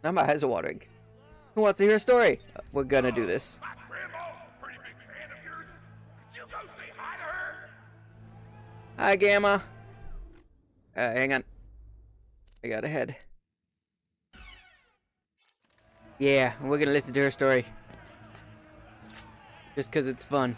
Now my eyes are watering. Who wants to hear a story? We're gonna do this. My grandma's a pretty big fan of yours. Could you go say hi to her? Hi, Gamma. Hang on. I got ahead. Yeah, we're gonna listen to her story. Just because it's fun.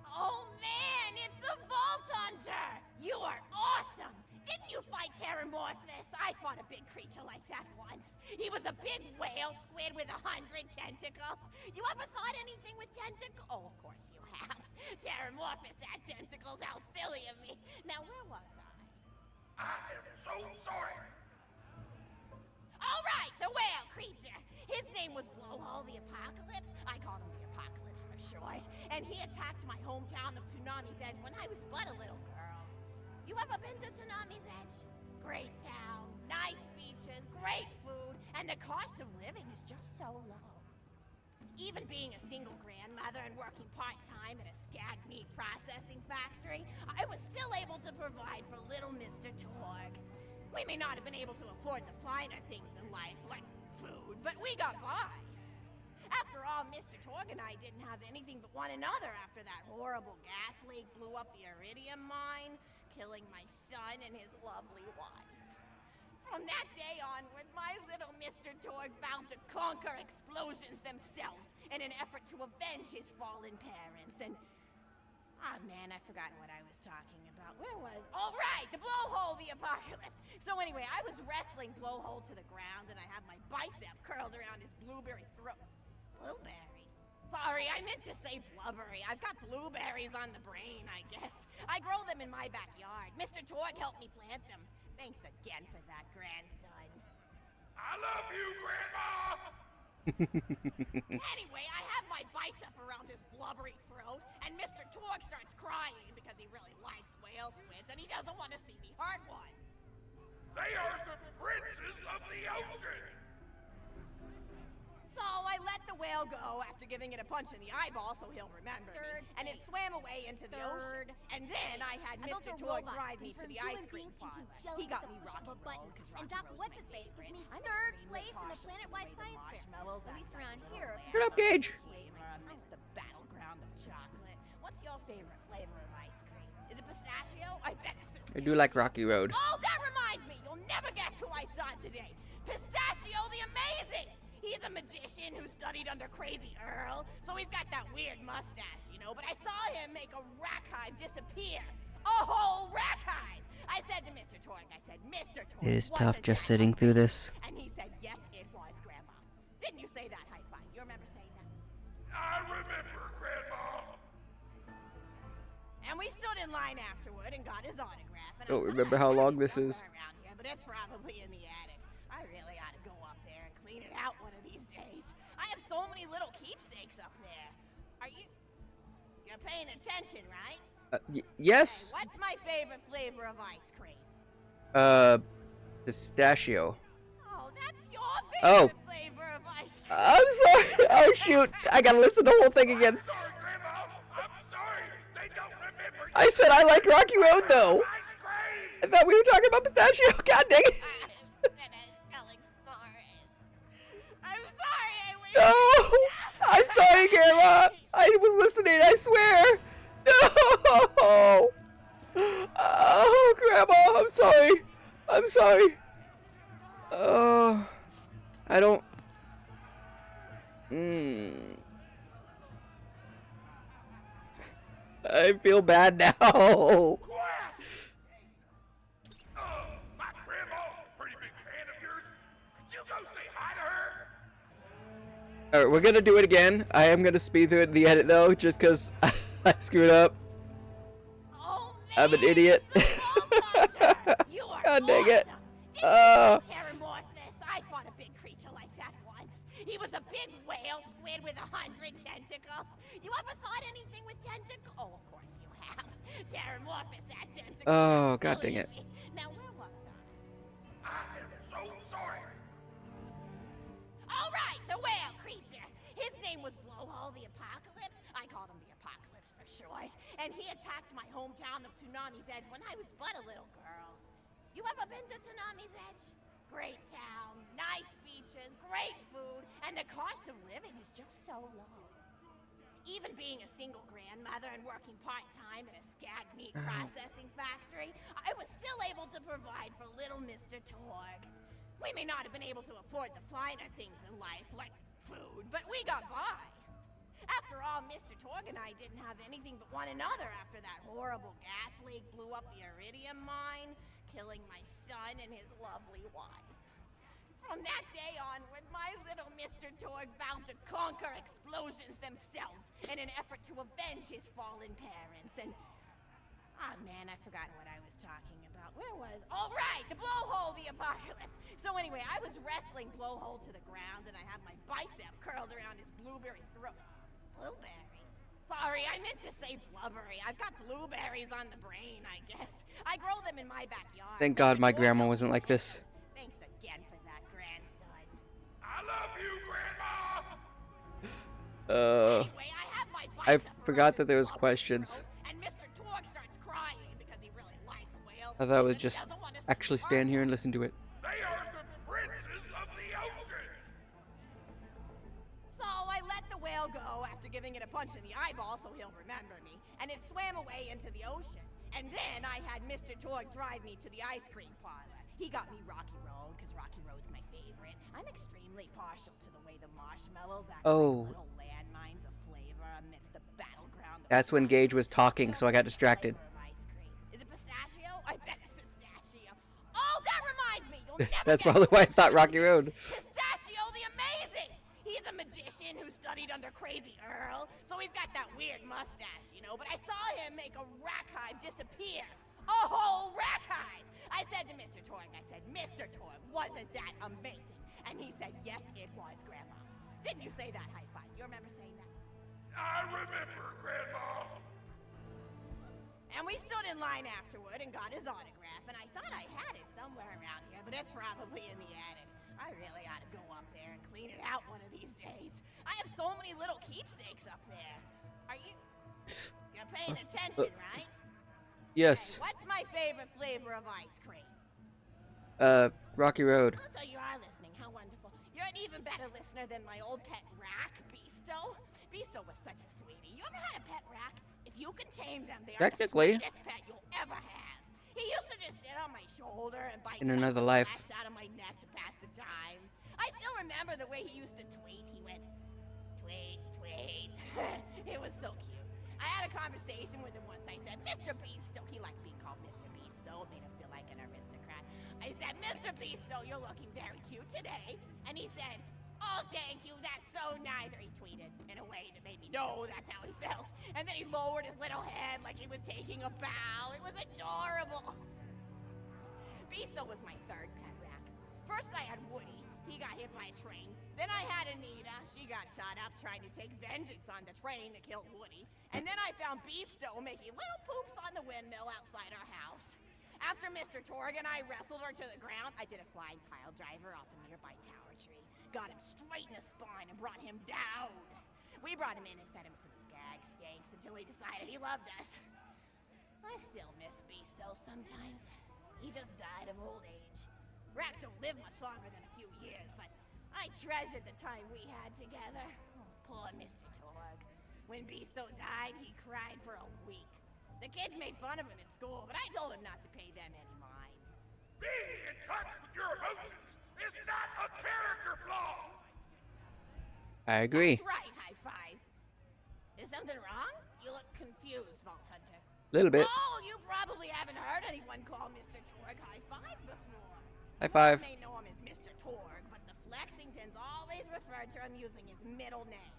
Oh man, it's the Vault Hunter! You are awesome! Didn't you fight Terramorphous? I fought a big creature like that once. He was a big whale squid with 100 tentacles. You ever fought anything with tentacles? Oh, of course you have. Terramorphous had tentacles, how silly of me. Now, where was I? I am so sorry. All right, the whale creature. His name was Blowhole the Apocalypse. I called him the Apocalypse for short. And he attacked my hometown of Tsunami's Edge when I was but a little girl. You ever been to Tsunami's Edge? Great town, nice beaches, great food, and the cost of living is just so low. Even being a single grandmother and working part-time at a skag meat processing factory, I was still able to provide for little Mr. Torg. We may not have been able to afford the finer things in life, like food, but we got by. After all, Mr. Torg and I didn't have anything but one another after that horrible gas leak blew up the iridium mine, killing my son and his lovely wife. From that day onward, my little Mr. Torg vowed to conquer explosions themselves in an effort to avenge his fallen parents, and... Ah, man, I've forgotten what I was talking about. Where was... Oh, right! The Blowhole the Apocalypse! So anyway, I was wrestling Blowhole to the ground, and I had my bicep curled around his blueberry throat. Blueberry? Sorry, I meant to say blubbery. I've got blueberries on the brain, I guess. I grow them in my backyard. Mr. Torg helped me plant them. Thanks again for that, grandson. I love you, Grandma. Anyway, I have my bicep around his blubbery throat, and Mr. Torg starts crying because he really likes whale squids, and he doesn't want to see me hurt one. They are the princes of the ocean. So I let the whale go after giving it a punch in the eyeball so he'll remember me, and it swam away into the ocean. And then I had Mr. Torg drive me to the ice cream parlor. He got me Rocky Roll, because And Rocky Doc, Roll's what's my his face? favorite. Gives me I'm third extremely place in the cautious planet-wide with science fair. marshmallows At least after around I here. prepare Shut up, them. Gage. Flavor amongst the battleground of chocolate. What's your favorite flavor of ice cream? Is it pistachio? I bet it's pistachio. I do like Rocky Road. Oh, that reminds me! You'll never guess who I saw today. Pistachio the Amazing! He's a magician who studied under Crazy Earl, so he's got that weird mustache, you know, but I saw him make a rack hive disappear. A whole rack hive! I said to Mr. Torg, Mr. Torg, It is wasn't tough just that sitting through amazing?" this. And he said, yes, it was, Grandma. Didn't you say that, High Five? You remember saying that? I remember, Grandma. And we stood in line afterward and got his autograph. And Don't I thought remember I how had long it this is. somewhere around here, but it's probably in the attic. I really ought to go up there and clean it out one of these days. I have so many little keepsakes up there. You're paying attention, right? Yes. What's my favorite flavor of ice cream? Pistachio. Oh, that's your Oh. favorite flavor of ice cream. I'm sorry. Oh shoot! I gotta listen to the whole thing again. I'm sorry, Grandma. I'm sorry. They don't remember you. I said I like Rocky Road though. Ice cream. I thought we were talking about pistachio. God dang it! I'm finished telling stories. I'm sorry, I wish. No! I'm sorry, Grandma. I was listening. I swear. No! Oh, Grandma, I'm sorry. I'm sorry. Oh, I don't. I feel bad now. Quest. My grandma's a pretty big fan of yours. Could you go say hi to her? Alright, we're gonna do it again. I am gonna speed through it in the edit though, just because I screwed up. Oh, I'm an man, idiot. it's the Vault Hunter. You are God dang it. awesome. Didn't you fight Terramorphous? I fought a big creature like that once. He was a big whale squid with 100 tentacles. You ever thought anything with tentacles? Oh, of course you have. Terramorphous had tentacles. Oh, That's God silly dang of it. me. Now, where was I? I am so sorry. All right, the whale creature. His name was Blowhole the Apocalypse. I called him the Apocalypse for short. And he attacked my hometown of Tsunami's Edge when I was but a little girl. You ever been to Tsunami's Edge? Great town, nice beaches, great food, and the cost of living is just so low. Even being a single grandmother and working part-time in a skag meat processing factory, I was still able to provide for little Mr. Torg. We may not have been able to afford the finer things in life, like food, but we got by. After all, Mr. Torg and I didn't have anything but one another after that horrible gas leak blew up the iridium mine, killing my son and his lovely wife. From that day onward, my little Mr. Torg vowed to conquer explosions themselves in an effort to avenge his fallen parents. And oh man, I've forgotten what I was talking about. Where was? Oh right, the blowhole, the apocalypse. So anyway, I was wrestling blowhole to the ground, and I had my bicep curled around his blueberry throat. Blueberry? Sorry, I meant to say blubbery. I've got blueberries on the brain, I guess. I grow them in my backyard. Thank God my grandma wasn't like this. Thanks again for that, grandson. I love you, Grandma! Anyway, I have my I bicep forgot that there was curled questions. throat, and Mr. Torg starts crying because he really likes whales. I thought it was but just doesn't want to actually see stand here and listen to it. They are the princes of the ocean! So I let the whale go after giving it a punch in the eyeball so he'll remember me, and it swam away into the ocean. And then I had Mr. Torg drive me to the ice cream parlor. He got me Rocky Road, because Rocky Road's my favorite. I'm extremely partial to the way the marshmallows act Oh. like little landmines of flavor amidst the battleground. That's when Gage was talking, so I got distracted. Flavor of ice cream. Is it pistachio? I bet it's pistachio. Oh, that reminds me. You'll never That's guess probably why I who thought this Rocky Road. Pistachio the Amazing! He's a magician who studied under Crazy Earl, so he's got that weird mustache, you know, but I saw him make a rack hive disappear. A whole rack hive! I said to Mr. Torg, Mr. Torg, wasn't that amazing? And he said, yes, it was, Grandma. Didn't you say that, high five? You remember saying that? I remember, Grandma! And we stood in line afterward and got his autograph, and I thought I had it somewhere around here, but it's probably in the attic. I really ought to go up there and clean it out one of these days. I have so many little keepsakes up there. You're paying attention, right? Yes. Hey, what's my favorite flavor of ice cream? Rocky Road. Oh, so you are listening. How wonderful. You're an even better listener than my old pet rack, Beasto. Beasto was such a sweetie. You ever had a pet rack? If you can tame them, they are Technically. the sweetest pet you'll ever have. He used to just sit on my shoulder and bite In chunks another of life. flesh out of my neck to pass the time. I still remember the way he used to tweet. He went, tweet, tweet. It was so cute. I had a conversation with him once. I said, Mr. Beasto. He liked being called Mr. Beasto. It made him feel like an aristocrat. I said, Mr. Beasto, you're looking very cute today. And he said, oh, thank you. That's so nice. Or he tweeted in a way that made me know that's how he felt. And then he lowered his little head like he was taking a bow. It was adorable. Beasto was my third pet rack. First I had Woody. He got hit by a train. Then I had Anita. She got shot up trying to take vengeance on the train that killed Woody. And then I found Beasto making little poops on the windmill outside our house. After Mr. Torg and I wrestled her to the ground, I did a flying pile driver off a nearby tower tree. Got him straight in the spine and brought him down. We brought him in and fed him some skag steaks until he decided he loved us. I still miss Beasto sometimes. He just died of old age. Racks don't live much longer than a few years, but I treasured the time we had together. Oh, poor Mr. Torg. When Beasto died, he cried for a week. The kids made fun of him at school, but I told him not to pay them any mind. Being in touch with your emotions is not a character flaw! I agree. That's right, high five. Is something wrong? You look confused, Vault Hunter. Little bit. Oh, you probably haven't heard anyone call Mr. Torg high five before. High five. You may know him as Mr. Torg, but the Flexingtons always referred to him using his middle name.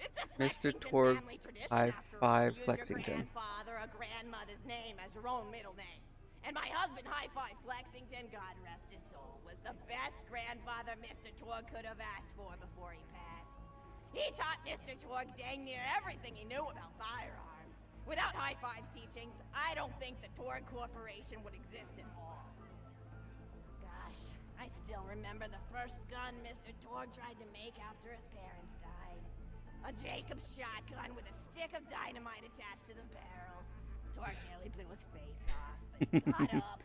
It's a Mr. Flexington Torg, family tradition, high after five, all. Use Flexington. your grandfather or grandmother's name as your own middle name. And my husband, High Five Flexington, God rest his soul, was the best grandfather Mr. Torg could have asked for before he passed. He taught Mr. Torg dang near everything he knew about firearms. Without High Five's teachings, I don't think the Torg Corporation would exist at all. Gosh, I still remember the first gun Mr. Torg tried to make after his parents died. A Jacobs shotgun with a stick of dynamite attached to the barrel. Torg nearly blew his face off, but got up,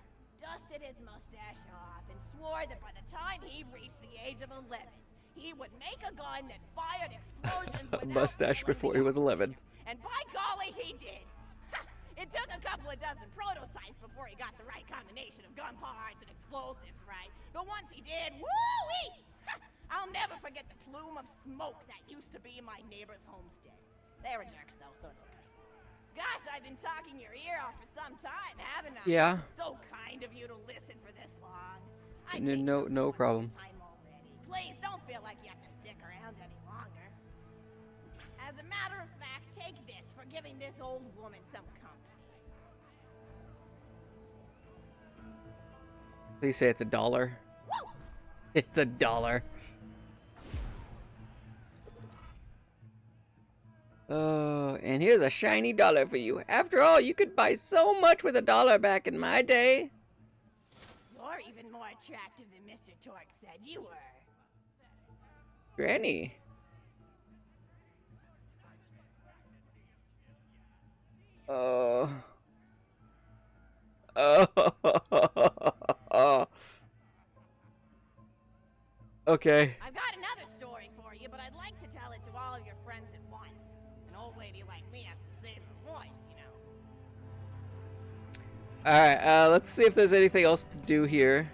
dusted his mustache off and swore that by the time he reached the age of 11, he would make a gun that fired explosions A without mustache killing before the he was 11. And by golly, he did. It took a couple of dozen prototypes before he got the right combination of gun parts and explosives right. But once he did, woo-wee! I'll never forget the plume of smoke that used to be in my neighbor's homestead. They were jerks though, so it's okay. Gosh, I've been talking your ear off for some time, haven't I? Yeah. So kind of you to listen for this long. No problem. Time already. Please don't feel like you have to stick around any longer. As a matter of fact, take this for giving this old woman some company. Please say it's $1. Woo! It's $1. Oh, and here's a shiny dollar for you. After all, you could buy so much with $1 back in my day. You're even more attractive than Mr. Torque said you were. Granny. Oh. Oh. Okay. I've got another story for you, but I'd like to tell it to all of your friends at once. An old lady like me has to save her voice, you know. Alright, let's see if there's anything else to do here.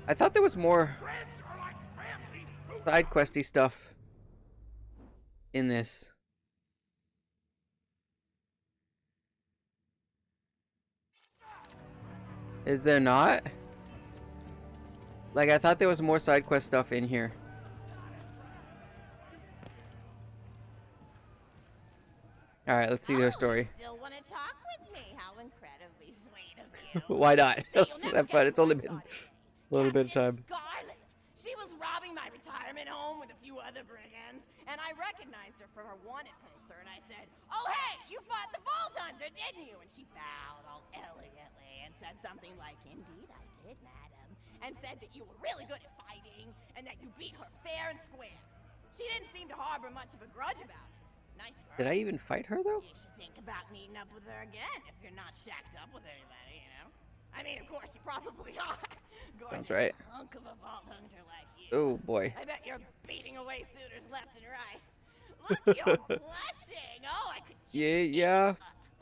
I thought there was more Friends are like family. Who side questy stuff in this. Is there not? Like, I thought there was more side quest stuff in here. Alright, let's see their story. Still want to talk with me? How incredibly sweet of you. Why not? See, you'll Let's never have fun. guess It's only who I been saw a little bit of today. time. Captain Scarlet. She was robbing my retirement home with a few other brigands, and I recognized her from her wanted poster, and I said, "Oh hey, you fought the Vault Hunter, didn't you?" And she bowed all elegantly and said something like, "Indeed I did, madam," and said that you were really good at fighting, and that you beat her fair and square. She didn't seem to harbor much of a grudge about it. Nice girl. Did I even fight her, though? You should think about meeting up with her again if you're not shacked up with anybody, you know? I mean, of course, you probably are. Sounds right. Hunk of a vault hunter like you. Oh, boy. I bet you're beating away suitors left and right. Look, you're blushing. Oh, I could just Yeah.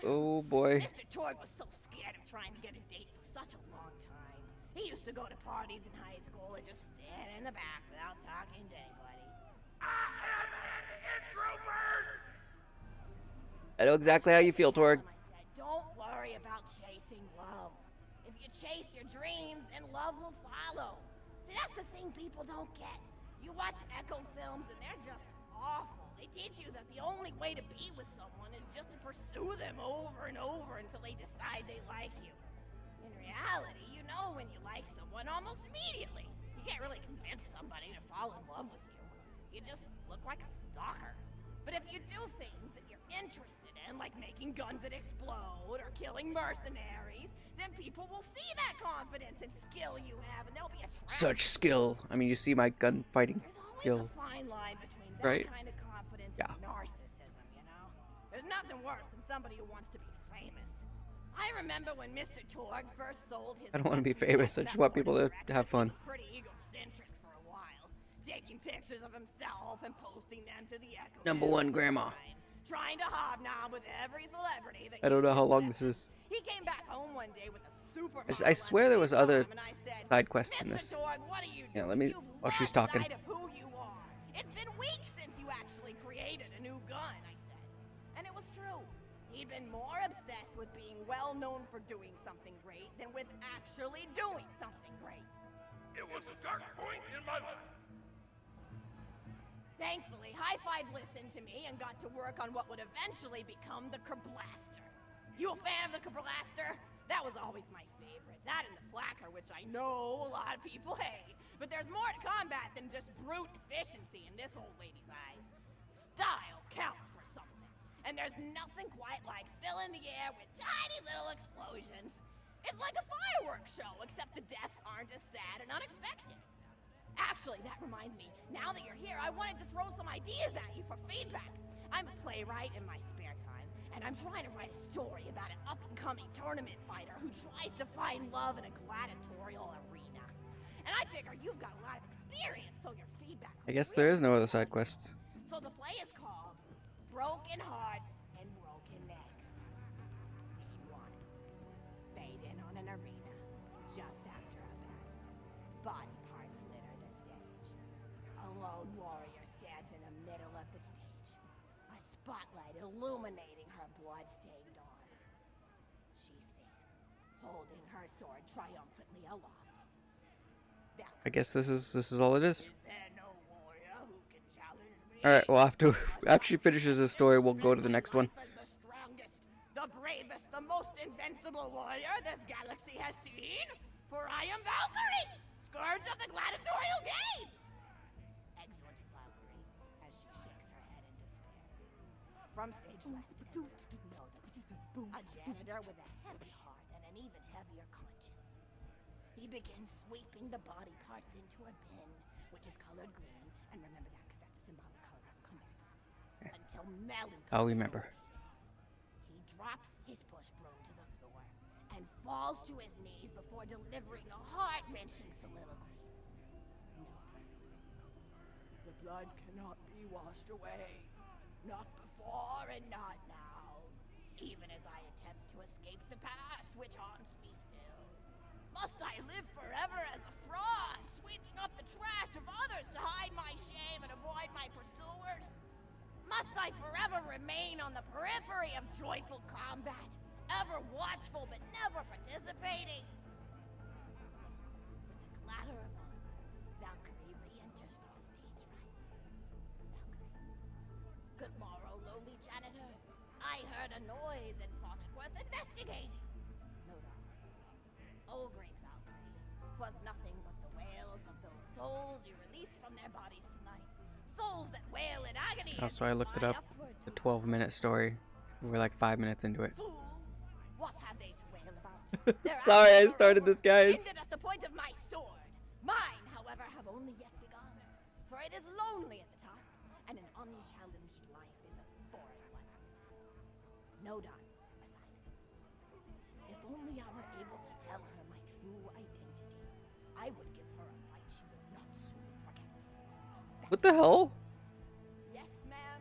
Oh, boy. Mr. Torg was so scared of trying to get a date for such a long time. He used to go to parties in high school and just stand in the back without talking to anybody. I am an introvert. I know exactly how you feel, Torg. I said, don't worry about chasing love. If you chase your dreams, then love will follow. See, that's the thing people don't get. You watch Echo films and they're just awful. They teach you that the only way to be with someone is just to pursue them over and over until they decide they like you. In reality, you know when you like someone almost immediately. You can't really convince somebody to fall in love with you. You just look like a stalker. But if you do things that you're interested in, like making guns that explode or killing mercenaries, then people will see that confidence and skill you have, and they'll be attracted. Such skill. I mean, you see my gunfighting There's always skill. a fine line between that Right. kind of confidence Yeah. and narcissism, you know? There's nothing worse than somebody who wants to be famous. I remember when Mr. Torg first sold his... I don't want to be weapons famous. to I just that want people board to of have fun. directors. He was pretty egocentric for a while, taking pictures of himself and posting them to the Echo. Number one, Grandma. Trying to hobnob with every celebrity that I don't know how long met. this is. He came back home one day with a super. I swear there was other said, side quests in Mr. this. Torg, what are you doing? Yeah, let me- You've while she's lost talking. sight of who you are. It's been weeks since you actually created a new gun, I said. And it was true. He'd been more obsessed with being well known for doing something great than with actually doing something great. It was a dark point in my life. Thankfully, High Five listened to me and got to work on what would eventually become the Kerblaster. You a fan of the Kerblaster? That was always my favorite. That and the Flacker, which I know a lot of people hate. But there's more to combat than just brute efficiency in this old lady's eyes. Style counts for something. And there's nothing quite like filling the air with tiny little explosions. It's like a fireworks show, except the deaths aren't as sad and unexpected. Actually, that reminds me, now that you're here, I wanted to throw some ideas at you for feedback. I'm a player play right in my spare time, and I'm trying to write a story about an up-and-coming tournament fighter who tries to find love in a gladiatorial arena. And I figure you've got a lot of experience, so your feedback. I guess there is no other side quests. So the play is called Broken Hearts and Broken Necks. Scene 1. Fade in on an arena just after a battle. Body parts litter the stage. A lone warrior stands in the middle of the stage, a spotlight illuminating her blood-stained arm. She stands, holding her sword triumphantly aloft. I guess this is all it is. Is there no warrior who can challenge me? All right. Well, after she finishes the story, we'll go to the next one. As the strongest, the bravest, the most invincible warrior this galaxy has seen. For I am Valkyrie, scourge of the gladiatorial games. Exhort Valkyrie as she shakes her head in despair. From stage left, a janitor with a heavy heart and an even heavier conscience. He begins sweeping the body parts into a bin, which is colored green, and remember that because that's a symbolic color that will come back. Until melancholy. I'll remember. He drops his push broom to the floor and falls to his knees before delivering a heart-wrenching soliloquy. No. The blood cannot be washed away. Not before and not now. Even as I attempt to escape the past, which haunts me still. Must I live forever as a fraud, sweeping up the trash of others to hide my shame and avoid my pursuers? Must I forever remain on the periphery of joyful combat, ever watchful but never participating? With the clatter of armor, Valkyrie re-enters the stage right. Valkyrie. Good morrow, lowly janitor. I heard a noise and thought it worth investigating. No doubt. Oh, great Valkyrie, 'twas nothing but the wails of those souls you released from their bodies tonight. Souls that wail in agony. Oh, so I looked it up. The 12-minute story. We're like 5 minutes into it. Fools, what have they to wail about? Their Sorry, I agonies started are this, guys. ended at the point of my sword. Mine, however, have only yet begun. For it is lonely at the top, and an unchallenged life is a boring one. No done, aside. If only I were able to tell her my true identity, I would give her a fight she would not soon forget. What the hell? Yes, ma'am,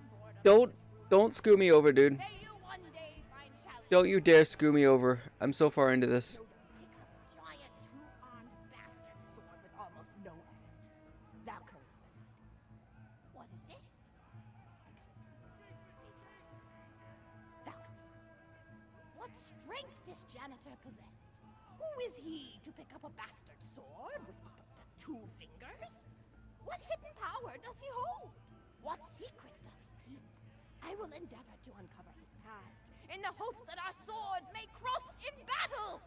Don't screw me over, dude. May you one day find challenge. Don't you dare screw me over. I'm so far into this. Dodo picks up a giant two-armed bastard sword with almost no effort. Valkyrie aside. What is this? Valkyrie. What strength this janitor possessed? Who is he to pick up a bastard sword with two fingers? What hidden power does he hold? What secrets does he keep? I will endeavor to uncover his past in the hopes that our swords may cross in battle.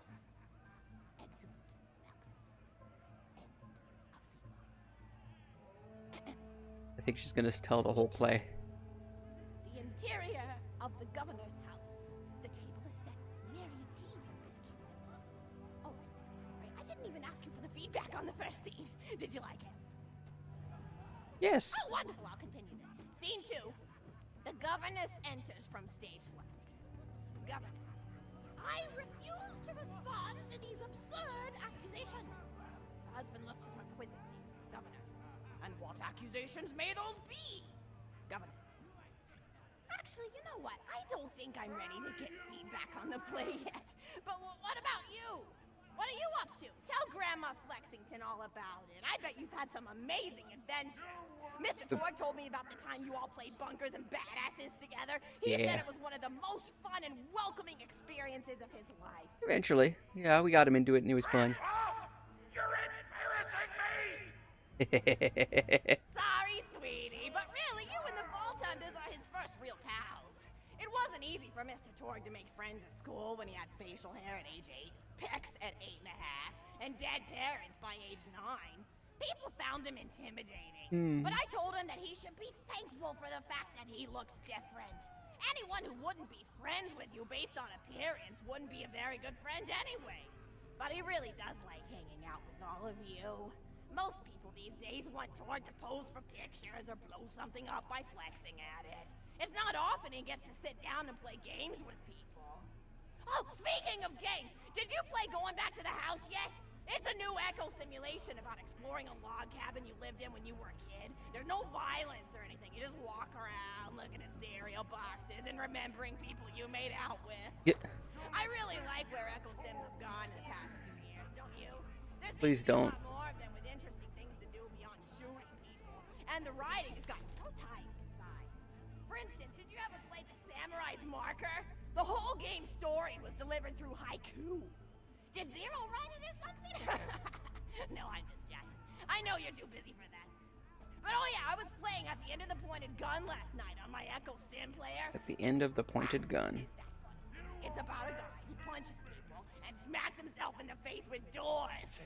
Exeunt, Valkyrie. End of scene 1. I think she's gonna tell the whole play. The interior of the governor's house. The table is set with myriad teas and biscuits. Oh, I'm so sorry. I didn't even ask you for the feedback on the first scene. Did you like it? Yes. Oh, wonderful. I'll continue then. Scene 2. The governess enters from stage left. Governess, I refuse to respond to these absurd accusations. Her husband looks at her quizzically. Governor, and what accusations may those be? Governess. Actually, you know what? I don't think I'm ready to get feedback on the play yet. But what about you? What are you up to? Tell Grandma Flexington all about it. I bet you've had some amazing adventures. Mr. Ford told me about the time you all played bunkers and badasses together. He said it was one of the most fun and welcoming experiences of his life. Eventually. Yeah, we got him into it and he was fun. You're embarrassing me! Sorry, sweetie, but really, you and the Vault Hunters are his first real pals. It wasn't easy for Mr. Torg to make friends at school when he had facial hair at age 8, pecs at 8.5, and dead parents by age 9. People found him intimidating, but I told him that he should be thankful for the fact that he looks different. Anyone who wouldn't be friends with you based on appearance wouldn't be a very good friend anyway. But he really does like hanging out with all of you. Most people these days want Torg to pose for pictures or blow something up by flexing at it. It's not often he gets to sit down and play games with people. Oh, speaking of games, did you play Going Back to the House yet? It's a new echo simulation about exploring a log cabin you lived in when you were a kid. There's no violence or anything. You just walk around looking at cereal boxes and remembering people you made out with. Yeah. I really like where Echo Sims have gone in the past few years, don't you? There seems Please to be don't. a lot more of them with interesting things to do beyond shooting people. And the writing has gotten so tight and concise. For instance, did you ever play The Samurai's Marker? The whole game's story was delivered through haiku. Did Zero write it or something? No, I'm just joshing. I know you're too busy for that. But oh yeah, I was playing at the end of the pointed gun last night on my Echo Sim player. At the end of the pointed gun. Is that funny? It's about a guy who punches people and smacks himself in the face with doors.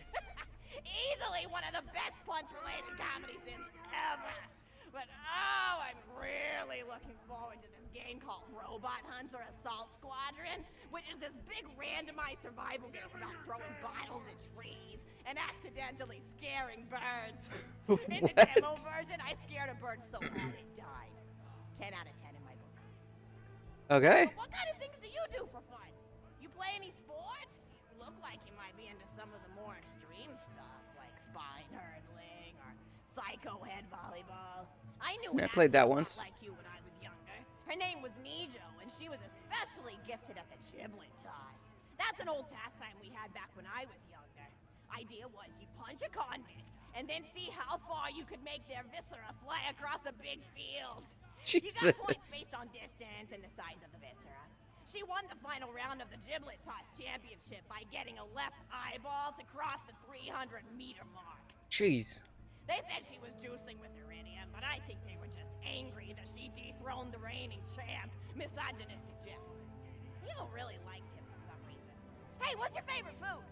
Easily one of the best punch-related comedy sims ever. But oh, I'm really looking forward to this game called Robot Hunter Assault Squadron, which is this big randomized survival game about throwing bottles at trees and accidentally scaring birds. In the demo version, I scared a bird so hard it died. 10 out of 10 in my book. Okay. But what kind of things do you do for fun? You play any sports? You look like you might be into some of the more extreme stuff, like spine hurdling or psycho head volleyball. I knew I an played that athlete once. like you when I was younger. Her name was Nijo, and she was especially gifted at the giblet toss. That's an old pastime we had back when I was younger. Idea was you punch a convict, and then see how far you could make their viscera fly across a big field. You got points Jesus. based on distance and the size of the viscera. She won the final round of the giblet toss championship by getting a left eyeball to cross the 300-meter mark. Jeez. They said she was juicing with iridium, but I think they were just angry that she dethroned the reigning champ, misogynistic Jeff. People really liked him for some reason. Hey, what's your favorite food?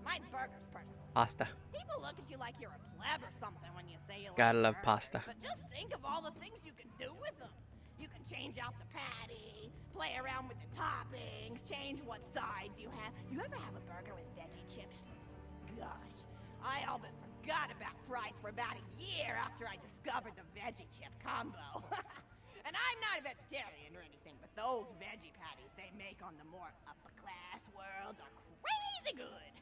Mine's burgers, personally. Pasta. People look at you like you're a pleb or something when you say you like Gotta love burgers, pasta. But just think of all the things you can do with them. You can change out the patty, play around with the toppings, change what sides you have. You ever have a burger with veggie chips? Gosh, I all but forgot about fries for about a year after I discovered the veggie chip combo. And I'm not a vegetarian or anything, but those veggie patties they make on the more upper class worlds are crazy good.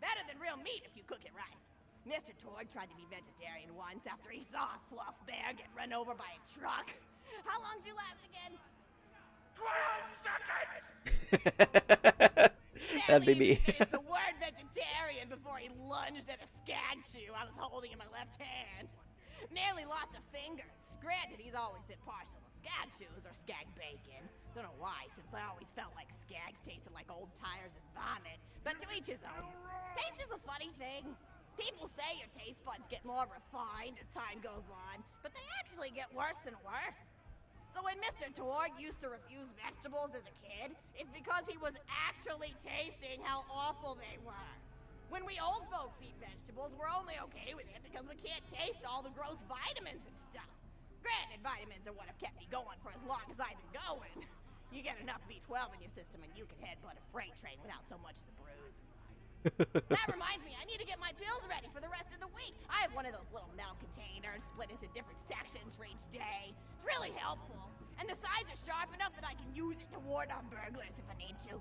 Better than real meat if you cook it right. Mr. Torg tried to be vegetarian once after he saw a fluff bear get run over by a truck. How long did you last again? 12 seconds! That'd be me. He finished the word vegetarian before he lunged at a skag chew I was holding in my left hand. Nearly lost a finger. Granted, he's always been partial to skag chews or skag bacon. Don't know why, since I always felt like skags tasted like old tires and vomit. But to each his own. Taste is a funny thing. People say your taste buds get more refined as time goes on, but they actually get worse and worse. So when Mr. Torg used to refuse vegetables as a kid, it's because he was actually tasting how awful they were. When we old folks eat vegetables, we're only okay with it because we can't taste all the gross vitamins and stuff. Granted, vitamins are what have kept me going for as long as I've been going. You get enough B12 in your system and you can headbutt a freight train without so much as a bruise. That reminds me, I need to get my pills ready for the rest of the week. I have one of those little metal containers split into different sections for each day. It's really helpful. And the sides are sharp enough that I can use it to ward off burglars if I need to.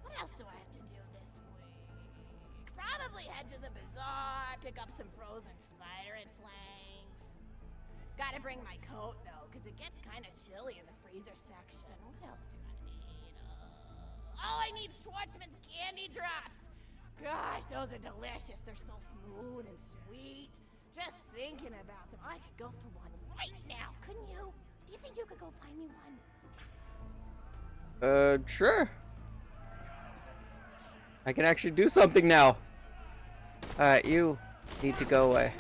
What else do I have to do this week? Probably head to the bazaar, pick up some frozen spider and flanks. Gotta bring my coat, though, because it gets kind of chilly in the freezer section. What else do I need? Oh, I need Schwartzman's candy drops. Gosh, those are delicious. They're so smooth and sweet. Just thinking about them. I could go for one right now, couldn't you? Do you think you could go find me one? Sure. I can actually do something now. Alright, you need to go away.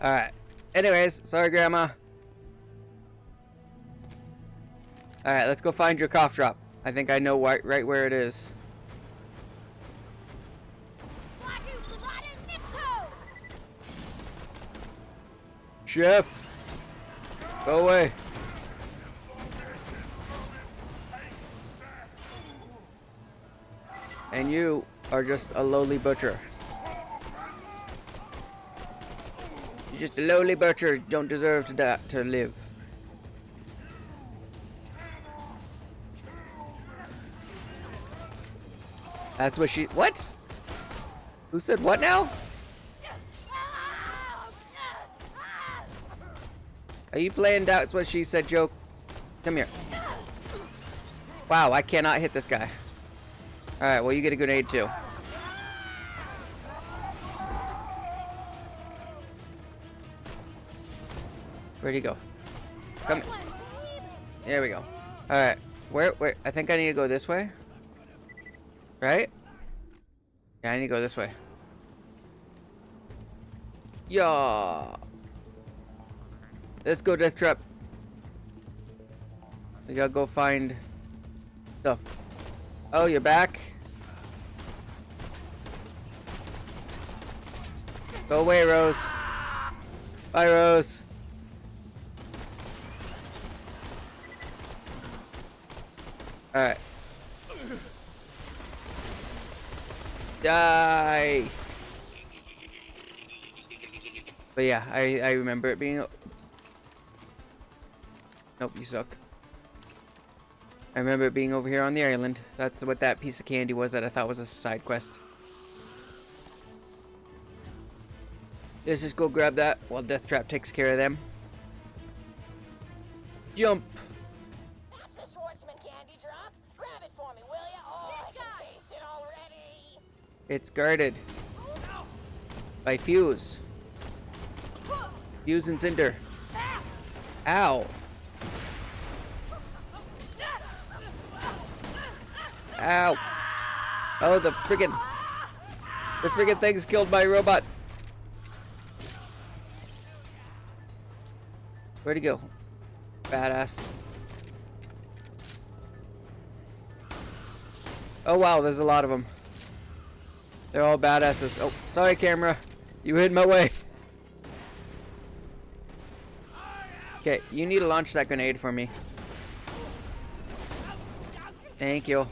Alright. Anyways, sorry, Grandma. Alright, let's go find your cough drop. I think I know right where it is. Chef! Go away. And you are just a lowly butcher. You're just a lowly butcher. Don't deserve to live. That's what she... What? Who said what now? Are you playing That's What She Said jokes? Come here. Wow, I cannot hit this guy. Alright, well you get a grenade too. Where'd he go? Come. There we go. Alright. Where? I think I need to go this way. Right? Yeah, I need to go this way. Yeah. Let's go, Death Trap. We gotta go find stuff. Oh, you're back? Go away, Rose. Bye, Rose. Alright. Die! But yeah, I remember it being... Nope, you suck. I remember it being over here on the island. That's what that piece of candy was that I thought was a side quest. Let's just go grab that while Death Trap takes care of them. Jump! That's a Schwartzman candy drop. Grab it for me, will ya? Oh, I can taste it already. It's guarded by Fuse. Fuse and Cinder. Ow! Ow! Oh, the friggin' thing's killed my robot. Where'd he go? Badass. Oh wow, there's a lot of them. They're all badasses. Oh, sorry, camera. You hid my way. Okay, you need to launch that grenade for me. Thank you.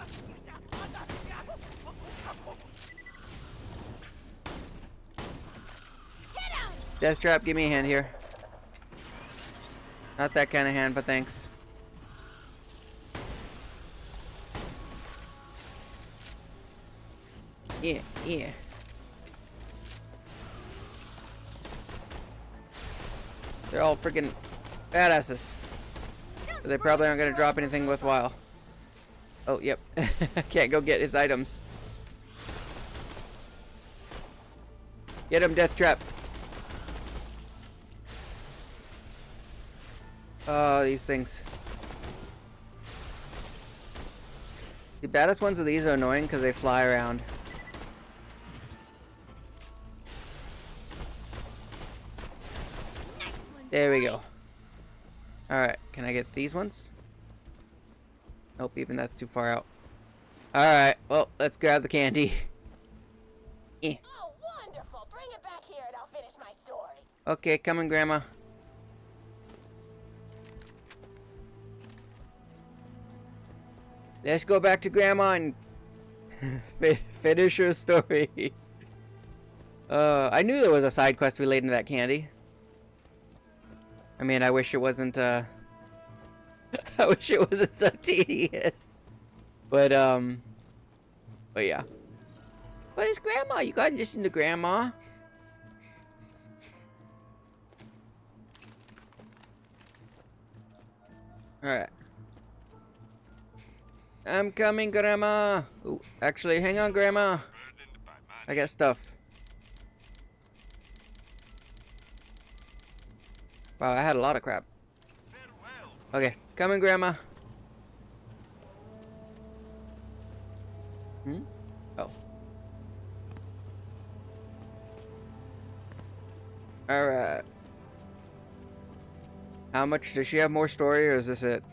Death Trap, give me a hand here. Not that kind of hand, but thanks. Yeah, yeah. They're all freaking badasses. But they probably aren't going to drop anything worthwhile. Oh, yep. Can't go get his items. Get him, Death Trap. Oh, these things. The baddest ones of these are annoying because they fly around. There we go. Alright, can I get these ones? Nope, even that's too far out. Alright, well, let's grab the candy. Eh. Oh, wonderful. Bring it back here and I'll finish my story. Okay, coming, Grandma. Let's go back to Grandma and finish her story. I knew there was a side quest related to that candy. I mean, I wish it wasn't, I wish it wasn't so tedious. But yeah. But it's Grandma. You gotta listen to Grandma. Alright. I'm coming, Grandma. Ooh, actually, hang on, Grandma. I got stuff. Wow, I had a lot of crap. Okay, coming, Grandma. Hmm? Oh. Alright. How much does she have more story, or is this it?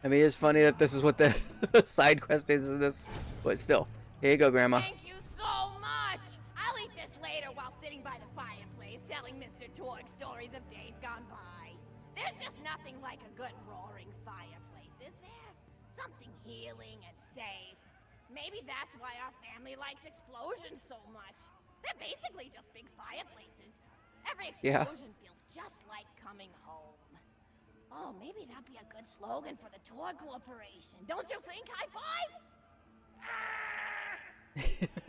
I mean, it's funny that this is what the side quest is in this, but still. Here you go, Grandma. Thank you so much. I'll eat this later while sitting by the fireplace telling Mr. Torg stories of days gone by. There's just nothing like a good roaring fireplace, is there? Something healing and safe. Maybe that's why our family likes explosions so much. They're basically just big fireplaces. Every Yeah. explosion feels just like coming home. Oh, maybe that'd be a good slogan for the tour corporation. Don't you think, high five?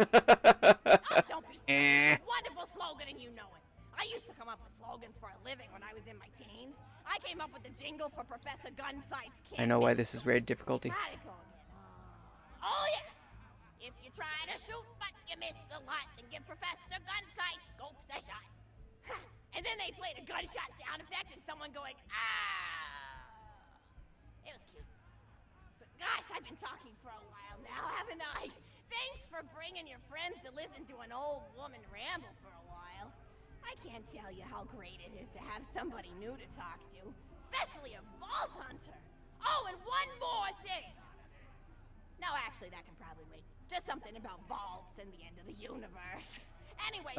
Oh, don't be silly. It's a wonderful slogan and you know it. I used to come up with slogans for a living when I was in my teens. I came up with the jingle for Professor Gunsight's Can't I know why Miss this is rare difficulty. How'd it go again? Oh, yeah. If you try to shoot but you miss a lot, then give Professor Gunsight scopes a shot. And then they played a gunshot sound effect and someone going, ah. It was cute. But gosh, I've been talking for a while now, haven't I? Thanks for bringing your friends to listen to an old woman ramble for a while. I can't tell you how great it is to have somebody new to talk to, especially a vault hunter. Oh, and one more thing. No, actually, that can probably wait. Just something about vaults and the end of the universe. Anyway,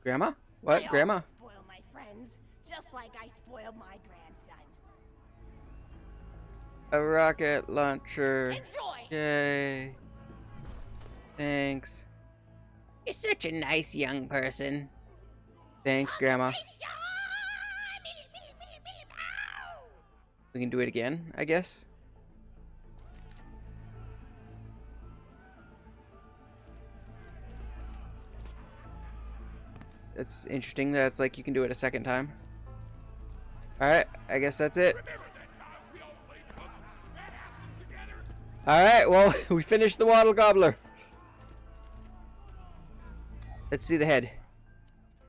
Grandma? What? I Grandma? always spoil my friends, just like I spoiled my grandson. A rocket launcher. Enjoy! Yay. Thanks. You're such a nice young person. Thanks, Grandma. We can do it again, I guess. It's interesting that it's like you can do it a second time. Alright, I guess that's it. Remember that time we all played puzzles and asses together? Alright, well, we finished the Wattle Gobbler. Let's see the head.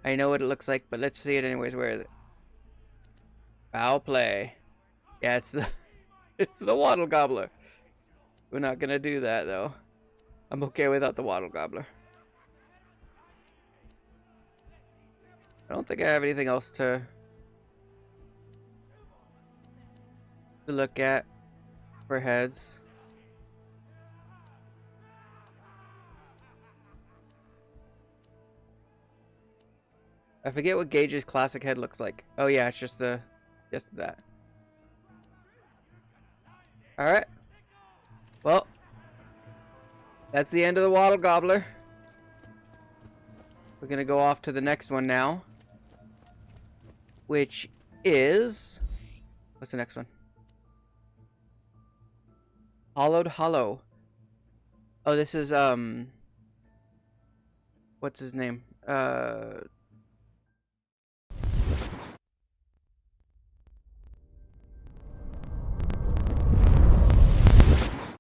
I know what it looks like, but let's see it anyways. Where is it? Foul play. Yeah, it's the it's the Wattle Gobbler. We're not gonna do that though. I'm okay without the Wattle Gobbler. I don't think I have anything else to look at for heads. I forget what Gage's classic head looks like. Oh yeah, it's just that. Alright. Well, that's the end of the Wattle Gobbler. We're gonna go off to the next one now. Which is... What's the next one? Hollowed Hollow. Oh, this is, what's his name?